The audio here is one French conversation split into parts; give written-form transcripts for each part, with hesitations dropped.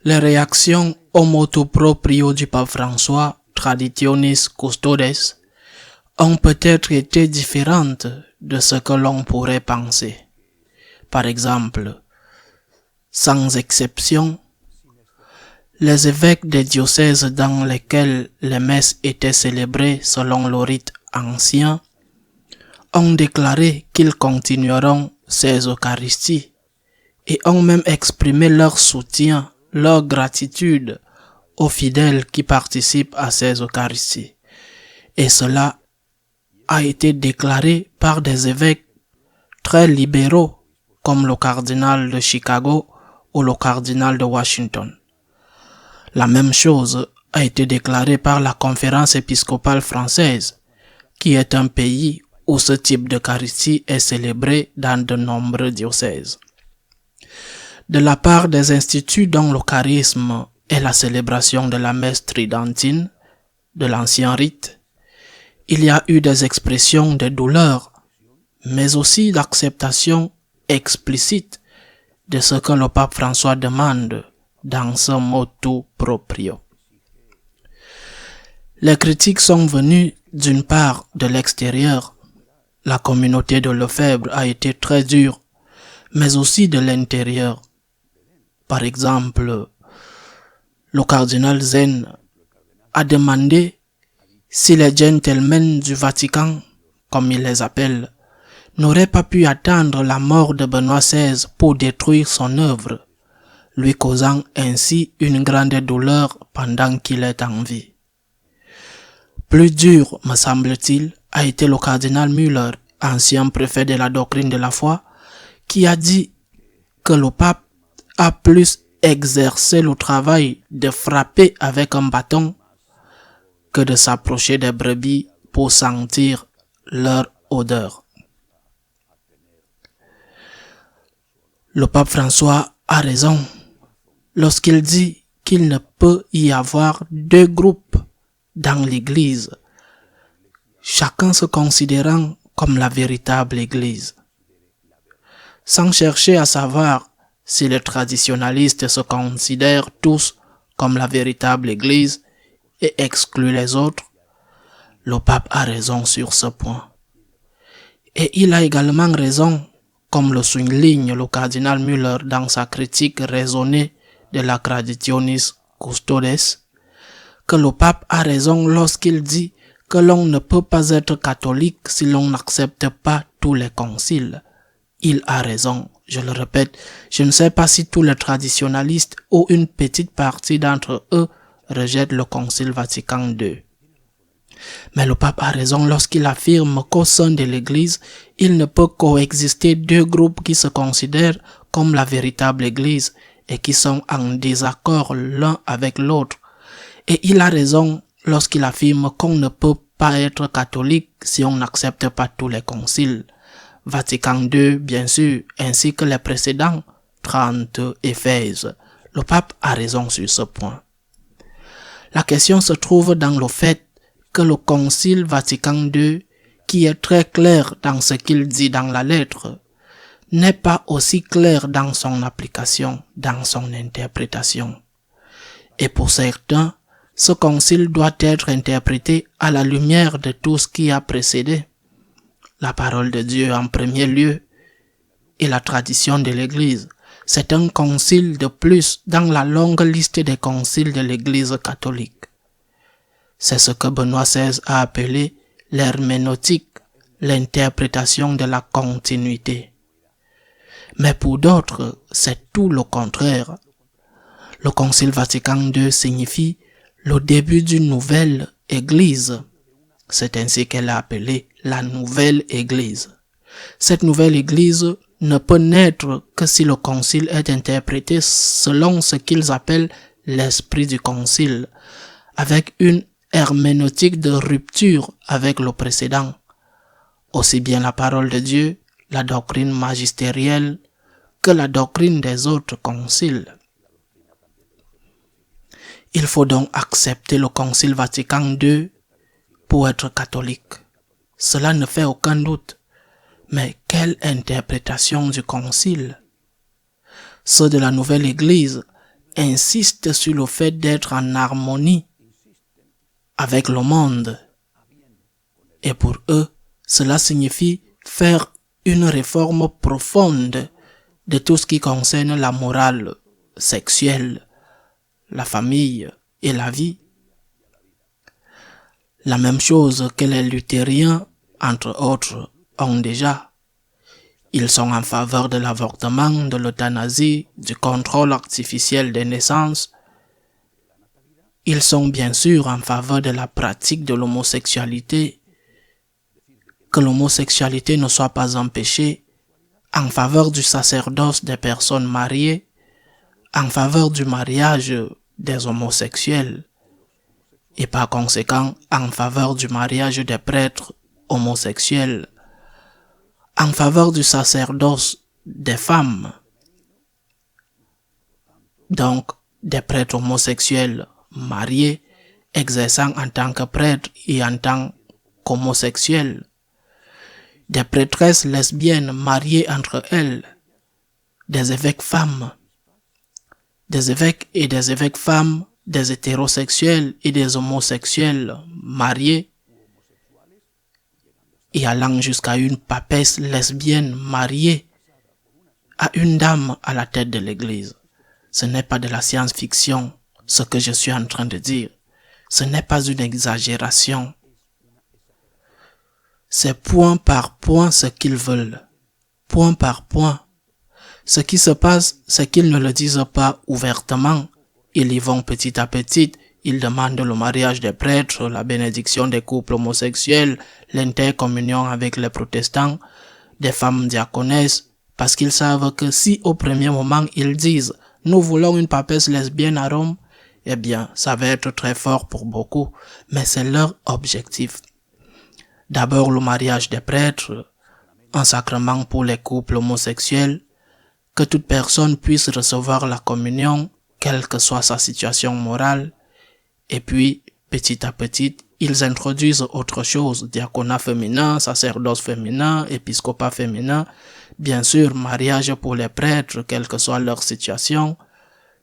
Les réactions au motu proprio du pape François, Traditionis Custodes, ont peut-être été différentes de ce que l'on pourrait penser. Par exemple, sans exception, les évêques des diocèses dans lesquels les messes étaient célébrées selon le rite ancien ont déclaré qu'ils continueront ces Eucharisties et ont même exprimé leur soutien, leur gratitude aux fidèles qui participent à ces Eucharisties. Et cela a été déclaré par des évêques très libéraux comme le cardinal de Chicago ou le cardinal de Washington. La même chose a été déclarée par la Conférence épiscopale française, qui est un pays où ce type d'Eucharistie est célébré dans de nombreux diocèses. De la part des instituts dont le charisme est la célébration de la messe tridentine, de l'ancien rite, il y a eu des expressions de douleur, mais aussi d'acceptation explicite de ce que le pape François demande dans ce motu proprio. Les critiques sont venues d'une part de l'extérieur. La communauté de Lefebvre a été très dure, mais aussi de l'intérieur. Par exemple, le cardinal Zen a demandé si les gentlemen du Vatican, comme il les appelle, n'auraient pas pu attendre la mort de Benoît XVI pour détruire son œuvre, lui causant ainsi une grande douleur pendant qu'il est en vie. Plus dur, me semble-t-il, a été le cardinal Müller, ancien préfet de la doctrine de la foi, qui a dit que le pape a plus exercé le travail de frapper avec un bâton que de s'approcher des brebis pour sentir leur odeur. Le pape François a raison lorsqu'il dit qu'il ne peut y avoir deux groupes dans l'Église, chacun se considérant comme la véritable Église. Sans chercher à savoir si les traditionalistes se considèrent tous comme la véritable Église et excluent les autres, le pape a raison sur ce point. Et il a également raison, comme le souligne le cardinal Müller dans sa critique raisonnée de la Traditionis Custodes, que le pape a raison lorsqu'il dit que l'on ne peut pas être catholique si l'on n'accepte pas tous les conciles. Il a raison, je le répète, je ne sais pas si tous les traditionalistes ou une petite partie d'entre eux rejettent le concile Vatican II. Mais le pape a raison lorsqu'il affirme qu'au sein de l'Église, il ne peut coexister deux groupes qui se considèrent comme la véritable Église et qui sont en désaccord l'un avec l'autre. Et il a raison lorsqu'il affirme qu'on ne peut pas être catholique si on n'accepte pas tous les conciles. Vatican II, bien sûr, ainsi que les précédents, 30 Éphèse. Le pape a raison sur ce point. La question se trouve dans le fait que le concile Vatican II, qui est très clair dans ce qu'il dit dans la lettre, n'est pas aussi clair dans son application, dans son interprétation. Et pour certains, ce concile doit être interprété à la lumière de tout ce qui a précédé. La parole de Dieu en premier lieu et la tradition de l'Église. C'est un concile de plus dans la longue liste des conciles de l'Église catholique. C'est ce que Benoît XVI a appelé l'herméneutique, l'interprétation de la continuité. Mais pour d'autres, c'est tout le contraire. Le concile Vatican II signifie le début d'une nouvelle Église. C'est ainsi qu'elle est appelée la nouvelle Église. Cette nouvelle Église ne peut naître que si le concile est interprété selon ce qu'ils appellent l'esprit du concile, avec une herméneutique de rupture avec le précédent. Aussi bien la parole de Dieu, la doctrine magistérielle, que la doctrine des autres conciles. Il faut donc accepter le concile Vatican II pour être catholique. Cela ne fait aucun doute. Mais quelle interprétation du concile? Ceux de la nouvelle Église insistent sur le fait d'être en harmonie avec le monde. Et pour eux, cela signifie faire une réforme profonde de tout ce qui concerne la morale sexuelle, la famille et la vie. La même chose que les luthériens, entre autres, ont déjà. Ils sont en faveur de l'avortement, de l'euthanasie, du contrôle artificiel des naissances. Ils sont bien sûr en faveur de la pratique de l'homosexualité, que l'homosexualité ne soit pas empêchée, en faveur du sacerdoce des personnes mariées, en faveur du mariage des homosexuels, et par conséquent en faveur du mariage des prêtres homosexuels, en faveur du sacerdoce des femmes, donc des prêtres homosexuels mariés, exerçant en tant que prêtres et en tant qu'homosexuels, des prêtresses lesbiennes mariées entre elles, des évêques femmes, des évêques et des évêques femmes, des hétérosexuels et des homosexuels mariés, et allant jusqu'à une papesse lesbienne mariée à une dame à la tête de l'Église. Ce n'est pas de la science-fiction, ce que je suis en train de dire. Ce n'est pas une exagération. C'est point par point ce qu'ils veulent. Point par point. Ce qui se passe, c'est qu'ils ne le disent pas ouvertement. Ils y vont petit à petit. Ils demandent le mariage des prêtres, la bénédiction des couples homosexuels, l'intercommunion avec les protestants, des femmes diaconesses, parce qu'ils savent que si au premier moment ils disent « Nous voulons une papesse lesbienne à Rome », eh bien, ça va être très fort pour beaucoup, mais c'est leur objectif. D'abord le mariage des prêtres, un sacrement pour les couples homosexuels, que toute personne puisse recevoir la communion, quelle que soit sa situation morale, et puis, petit à petit, ils introduisent autre chose, diaconat féminin, sacerdoce féminin, épiscopat féminin, bien sûr, mariage pour les prêtres, quelle que soit leur situation.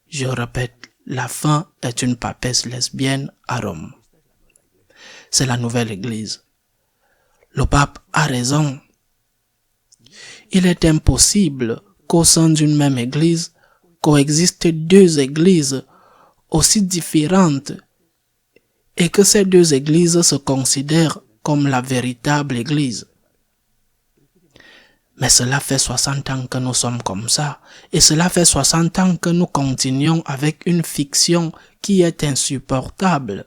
Je répète, la fin est une papesse lesbienne à Rome. C'est la nouvelle Église. Le pape a raison. Il est impossible qu'au sein d'une même Église, coexistent deux Églises aussi différentes et que ces deux Églises se considèrent comme la véritable Église. Mais cela fait 60 ans que nous sommes comme ça, et cela fait 60 ans que nous continuons avec une fiction qui est insupportable.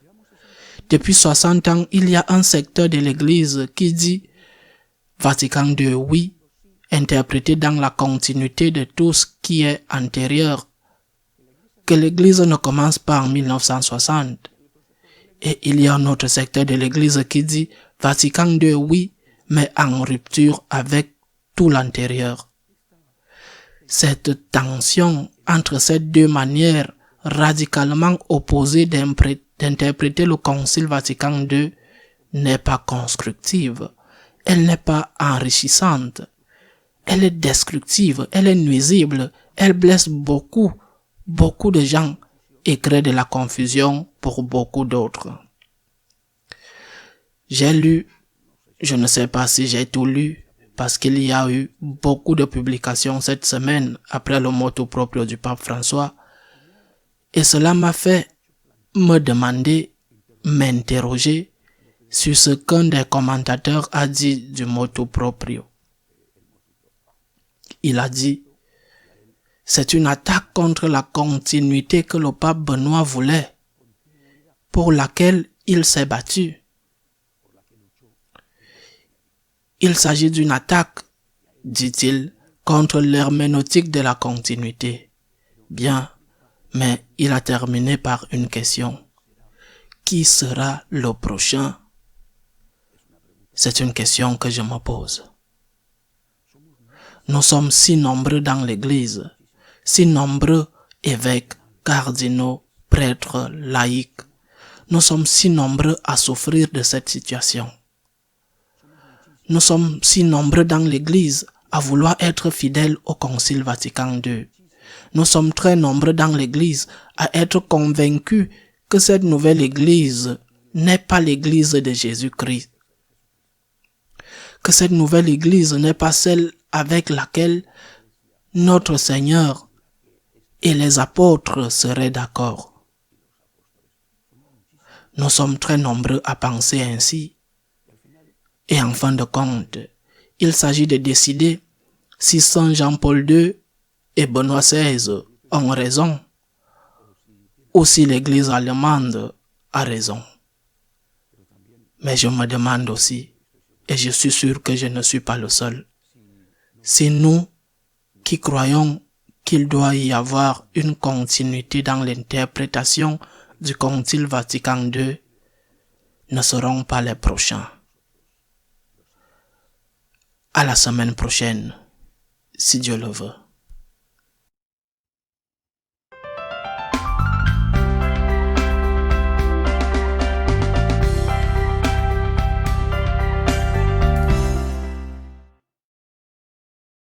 Depuis 60 ans, il y a un secteur de l'Église qui dit « Vatican II, oui », interprété dans la continuité de tout ce qui est antérieur, que l'Église ne commence pas en 1960. Et il y a un autre secteur de l'Église qui dit « Vatican II, oui », mais en rupture avec tout l'antérieur. Cette tension entre ces deux manières radicalement opposées d'interpréter le Concile Vatican II n'est pas constructive, elle n'est pas enrichissante, elle est destructive, elle est nuisible, elle blesse beaucoup de gens et crée de la confusion pour beaucoup d'autres. J'ai lu, je ne sais pas si j'ai tout lu, parce qu'il y a eu beaucoup de publications cette semaine après le motu proprio du pape François, et cela m'a fait me demander, m'interroger sur ce qu'un des commentateurs a dit du motu proprio. Il a dit « C'est une attaque contre la continuité que le pape Benoît voulait, pour laquelle il s'est battu. Il s'agit d'une attaque, dit-il, contre l'herméneutique de la continuité. Bien, mais il a terminé par une question. Qui sera le prochain? C'est une question que je me pose. Nous sommes si nombreux dans l'Église, si nombreux évêques, cardinaux, prêtres, laïcs. Nous sommes si nombreux à souffrir de cette situation. Nous sommes si nombreux dans l'Église à vouloir être fidèles au Concile Vatican II. Nous sommes très nombreux dans l'Église à être convaincus que cette nouvelle Église n'est pas l'Église de Jésus-Christ. Que cette nouvelle Église n'est pas celle avec laquelle notre Seigneur et les apôtres seraient d'accord. Nous sommes très nombreux à penser ainsi. Et en fin de compte, il s'agit de décider si Saint Jean-Paul II et Benoît XVI ont raison ou si l'Église allemande a raison. Mais je me demande aussi, et je suis sûr que je ne suis pas le seul, si nous qui croyons qu'il doit y avoir une continuité dans l'interprétation du Concile Vatican II, ne seront pas les prochains. À la semaine prochaine, si Dieu le veut.